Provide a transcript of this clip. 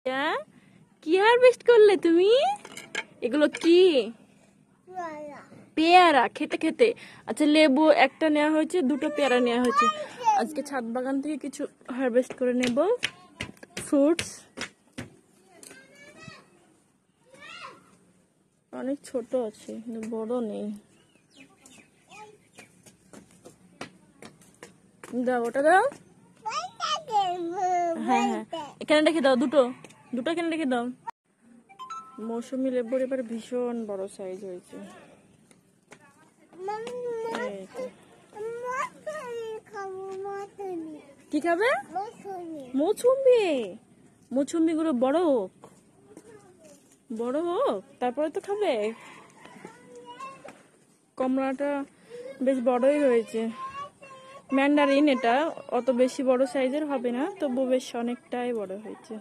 হ্যাঁ, কি হারভেস্ট করলে তুমি? এগুলো কি? পেয়ারা খেতে খেতে। আচ্ছা, লেবু একটা নেওয়া হয়েছে, দুটো পেয়ারা নেওয়া হয়েছে। আজকে ছাদ বাগান থেকে কিছু হারভেস্ট করে নেব ফ্রুটস। অনেক ছোট আছে, কিন্তু বড় নেই। দাও, ওটা দাও। হ্যাঁ হ্যাঁ, এখানে রেখে দাও, দুটো দুটো এখানে রেখে দাও। মৌসুমী লেবুর এবার ভীষণ বড় সাইজ হয়েছে। কি খাবে? মৌসুমী। মৌসুমী গুলো বড় হোক, বড় হোক, তারপরে তো খাবে। কমলাটা বেশ বড়ই হয়েছে। ম্যান্ডারিন, এটা অত বেশি বড় সাইজের হবে না, তবু বেশ অনেকটাই বড় হয়েছে।